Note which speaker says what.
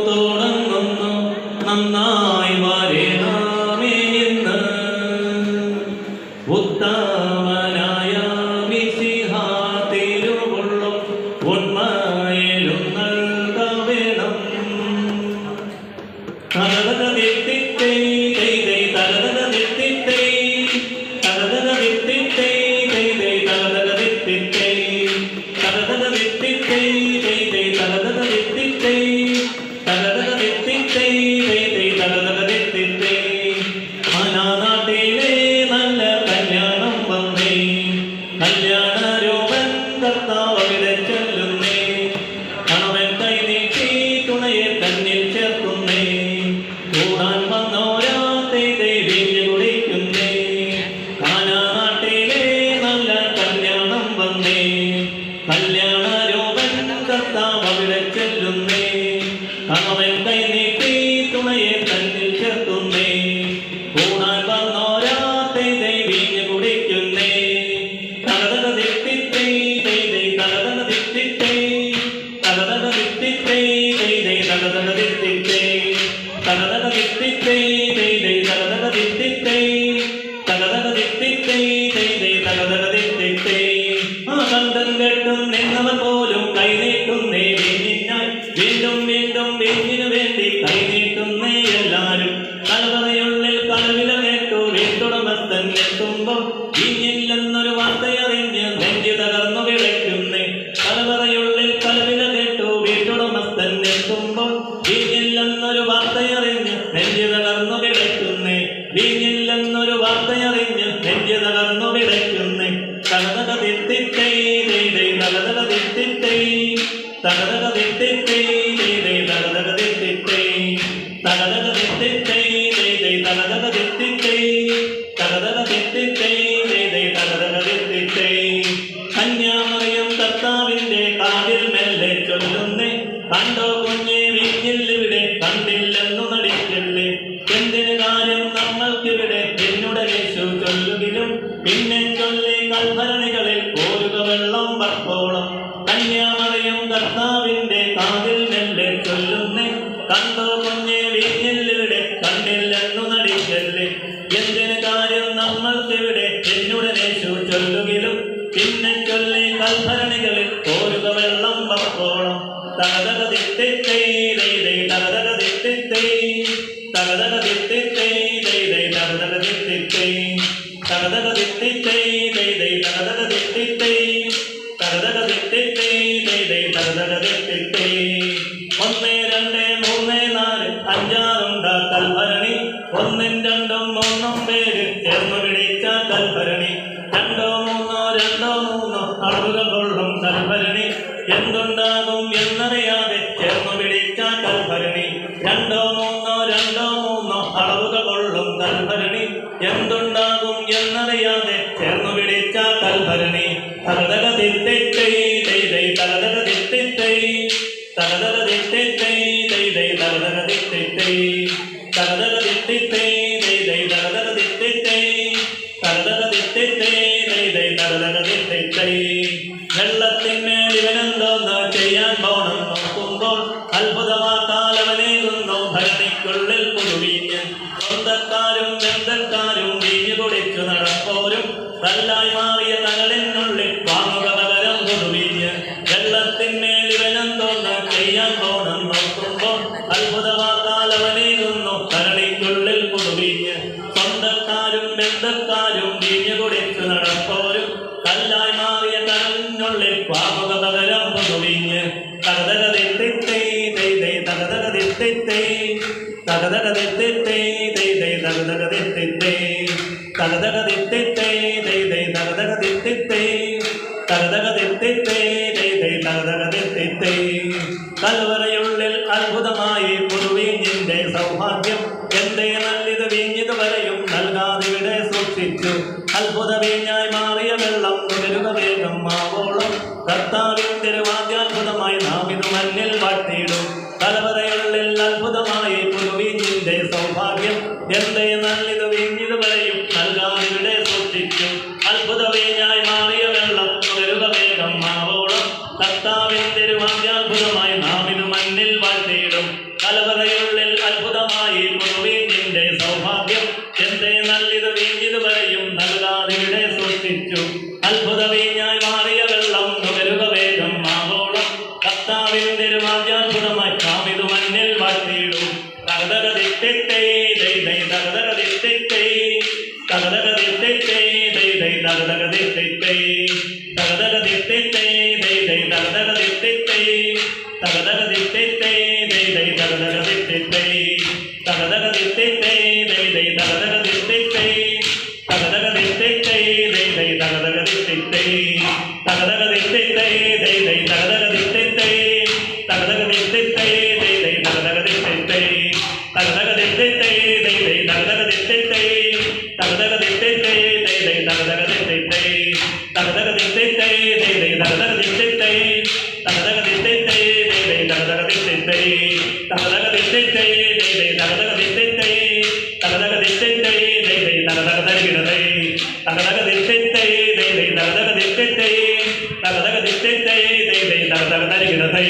Speaker 1: തുടങ്ങുന്നു നന്നായി വരണമേ എന്ന് ഉത്തമനായ മിശിഹാ തിരുവുള്ളും ഉണ്മയിലും നൽകവേണം. തലതല തിത്തിത്തേ ദൈ തലതല തിത്തിത്തേ തലതല തിത്തിത്തേ ദൈ തലതല തിത്തിത്തേ തലതല തിത്തിത്തേ ദൈ തലതല തിത്തിത്തേ തലതല തിത്തിത്തേ ദൈ തലതല തിത്തിത്തേ. മനാനാട്ടിലെ നല്ല കല്യാണം വന്നേ, കല്യാണ രൂപൻ കർത്താവ് അവിടെ ചെല്ലുന്നേ, കണവൻ കൈ നീട്ടി തുണയെ തന്നിൽ ചേർക്കുന്നേ, കൂടാൻ വന്നോരാത്തെ വീഞ്ഞു കുടിക്കുന്നേ. കാനാനാട്ടിലെ നല്ല കല്യാണം വന്നേ, കല്യാണ രൂപൻ കർത്താവ് അവിടെ ചെല്ലുന്നേ, കണവൻ കൈ നീട്ടി തുണയെ തന്നിൽ ചേർക്കുന്നേ, കൂടാൻ വന്നോരാത്തെ വീഞ്ഞു കുടിക്കുന്നേ. തലതല ദിത്തിത്തേ തലതല ദിത്തിത്തേ തലതല ദിത്തിത്തേ തലതല ദിത്തിത്തേ തലതല ദിത്തിത്തേ തലതല ദിത്തിത്തേ തലതല ദിത്തിത്തേ തലതല ദിത്തിത്തേ. ആ കണ്ടം കെട്ടും നിന്നവർ പോലും കൈനീട്ടുന്നേ വീഞ്ഞിനായി, വീണ്ടും വീണ്ടും വീഞ്ഞിനു വേണ്ടി കൈനീട്ടുന്നേ എല്ലാരും. തലവറയുള്ളിൽ കലവില കേട്ടു വീട്ടുടമസ്ഥൻ എത്തുമ്പോൾ വീഞ്ഞില്ലെന്നൊരു വാർത്തയറിഞ്ഞ് നെഞ്ചു തകർന്നു വിളയ്ക്കുന്നേ. തലവറയുള്ളിൽ കലവില കേട്ടു വീട്ടുടമസ്ഥൻ എത്തുമ്പോൾ വീഞ്ഞില്ലെന്നൊരു വാർത്തയറിഞ്ഞ് നെഞ്ചു തകർന്നു വിളയ്ക്കുന്നേ. വീഞ്ഞില്ലെന്നൊരു വാർത്തയറിഞ്ഞ് നെഞ്ചു തകർന്നു വിളയ്ക്കുന്നേ. തലതല ദിത്തിത്തേ തലതല ദിത്തിത്തേ തലതല ദിത്തിത്തേ തലതല ദിത്തിത്തേ തലതല ദിത്തിത്തേ തലതല ദിത്തിത്തേ തലതല ദിത്തിത്തേ തലതല ദിത്തിത്തേ. കന്യാമറിയം കർത്താവിന്റെ കാതിൽ മെല്ലെ ചൊല്ലുന്നേ, കണ്ടോ കുഞ്ഞെ വീഞ്ഞില്ലിവിടെ കണ്ടില്ലെന്നു നടിക്കല്ലേ, എന്തിനു കാര്യം നമ്മൾക്കിവിടെ എന്നുടെ യേശു ചൊല്ലുകിലും പിന്നെ ചൊല്ലി കൽഭരണികളിൽ കോരുക വെള്ളം വർക്കോളം. കന്യാമറിയം കർത്താവിന്റെ കാതിൽ മെല്ലെ ചൊല്ലുന്നേ, കണ്ടോ കുഞ്ഞെ വീഞ്ഞില്ലിവിടെ കണ്ടില്ലെന്നു നടിക്കല്ലേ, എന്തിനു കാര്യം നമ്മൾക്കിവിടെ എന്നുടെ യേശു ചൊല്ലുകിലും പിന്നെ ചൊല്ലി കൽഭരണികളിൽ കോരുക വെള്ളം വർക്കോളം. തലതല ദിത്തിത്തേ തലതല ദിത്തിത്തേ തലതല ദിത്തിത്തേ തലതല ദിത്തിത്തേ തലതല ദിത്തിത്തേ തലതല ദിത്തിത്തേ തലതല ദിത്തിത്തേ തലതല ദിത്തിത്തേ. 1 2 3 4 5 കൽഭരണി, 1 2 3 പേര് ചേർന്നു പിടിച്ച കൽഭരണി, 2 3 അളവുകൾ കൊള്ളും കൽഭരണി, എന്തുണ്ടാകും എന്നറിയാതെ ചേർന്നു പിടിച്ച കൽഭരണി. 2 3 അളവുകൾ കൊള്ളും കൽഭരണി, എന്തുണ്ടാകും എന്നറിയാതെ ചേർന്നു പിടിച്ച കൽഭരണി. തലതല ദിത്തിത്തേ തലതല ദിത്തിത്തേ തലതല ദിത്തിത്തേ തലതല ദിത്തിത്തേ തലതല ദിത്തിത്തേ തലതല ദിത്തിത്തേ തലതല ദിത്തിത്തേ തലതല ദിത്തിത്തേ. വെള്ളത്തിന്മേൽ ഇവനെന്തോന്ന് ചെയ്യാൻ പോണം നോക്കുമ്പോൾ അത്ഭുതമാക്കാലവനേകുന്നു ഭരണിക്കുള്ളിൽ പുതുവീഞ്ഞ്. സ്വന്തക്കാരും ബന്ധക്കാരും വീഞ്ഞു കുടിച്ചു നടപ്പോരും കല്ലായി മാറിയ കനലിനുള്ളിൽ വാങ്ങുക പകരം പുതുവീഞ്ഞ്. വെള്ളത്തിന്മേൽ ഇവനെന്തോന്ന് ചെയ്യാൻ പോണം നോക്കുമ്പോൾ അത്ഭുതമാക്കാലവനേകുന്നു ഭരണിക്കുള്ളിൽ പുതുവീഞ്ഞ്. സ്വന്തക്കാരും ബന്ധക്കാരും വീഞ്ഞു കുടിച്ചു നടപ്പോരും കല്ലായി മാറിയ കനലിനുള്ളിൽ വാങ്ങുക പകരം പുതുവീഞ്ഞ്. തലതല ദിത്തിത്തേ തലതല ദിത്തിത്തേ തലതല ദിത്തിത്തേ തലതല ദിത്തിത്തേ തലതല ദിത്തിത്തേ തലതല ദിത്തിത്തേ തലതല ദിത്തിത്തേ തലതല ദിത്തിത്തേ. കൽവറയുള്ളിൽ അത്ഭുതമായി പുതുവീഞ്ഞിന്റെ സൗഭാഗ്യം, എന്തേ നല്ലിത് വീഞ്ഞിത് വരെയും നൽകാതിവിടെ സൂക്ഷിച്ചു. അത്ഭുത വീഞ്ഞായി മാറിയ വെള്ളം നുകരുക വേഗം മാവോളം, കർത്താവിൻ തിരുവാദ്യാത്ഭുതമായി നാം ഇത് മണ്ണിൽ വാട്ടിയിടും. കലവറയുള്ളിൽ അത്ഭുതമായി പുതുവീഞ്ഞിന്റെ സൗഭാഗ്യം, എന്തേ നല്ലിത് വീഞ്ഞിത് വരെയും നൽകാതിവിടെ സൂക്ഷിച്ചു. അത്ഭുത വീഞ്ഞായി മാറിയ വെള്ളം നുകരുക വേഗം മാവോളം, കർത്താവിൻ തിരുവാദ്യാത്ഭുതമായി നാം ഇത് കലവറയുള്ളിൽ അത്ഭുതമായി പുതുവീഞ്ഞിന്റെ സൗഭാഗ്യം എന്തേ നല്ലിത് വീഞ്ഞിത് വരെയും നൽകാതിവിടെ സൂക്ഷിച്ചു അത്ഭുത വീഞ്ഞായി മാറിയ വെള്ളം നുകരുക വേഗം ആവോളം കർത്താവിന്റെ തിരുവാദ്യാത്ഭുതമായി നാം ഇത് മണ്ണിൽ വാഴ്ത്തിയിടും തകതകതിട്ടിട്ടേ ദൈ ദൈ തകതകതിട്ടിട്ടേ തകതകതിട്ടിട്ടേ ദൈ ദൈ തകതകതിട്ടിട്ടേ തകതകതിട്ടിട്ടേ ദൈ ദൈ തകതകതിട്ടിട്ടേ തകതകതിട്ടിട്ടേ ദൈ ദൈ തകതകതിട്ടിട്ടേ തകതകതിട്ടിട്ടേ ദൈ ദൈ തകതകതിട്ടിട്ടേ തകതകതിട്ടിട്ടേ ദൈ ദൈ തകതകതിട്ടിട്ടേ തകതകതിട്ടിട്ടേ ദൈ ദൈ തകതകതിട്ടിട്ടേ തകതകതിട്ടിട്ടേ ദൈ ദൈ തകതകതിട്ടിട്ടേ തകതകതിട്ടിട്ടേ ദൈ ദൈ തകതകതിട്ടിട്ടേ തകതകതിട്ടിട്ടേ ദൈ ദൈ തകതകതിട്ടിട്ടേ തകതകതിട്ടിട്ടേ ദൈ ദൈ തകതകതിട്ടിട്ടേ തകതകതിട്ടിട്ടേ ദൈ ദൈ തകതകതിട്ടിട്ടേ തകതകതിട്ടിട്ടേ ദൈ ദൈ തകതകതിട്ടിട്ടേ തകതകതിട്ടിട്ടേ ദൈ ദൈ തകതകതിട്ടിട്ടേ തകതകതിട്ടിട്ടേ ദൈ ദൈ തകതകതിട്ടിട്ടേ തകതകതിട്ടിട്ടേ ദൈ ദൈ തകതകതിട്ടിട്ടേ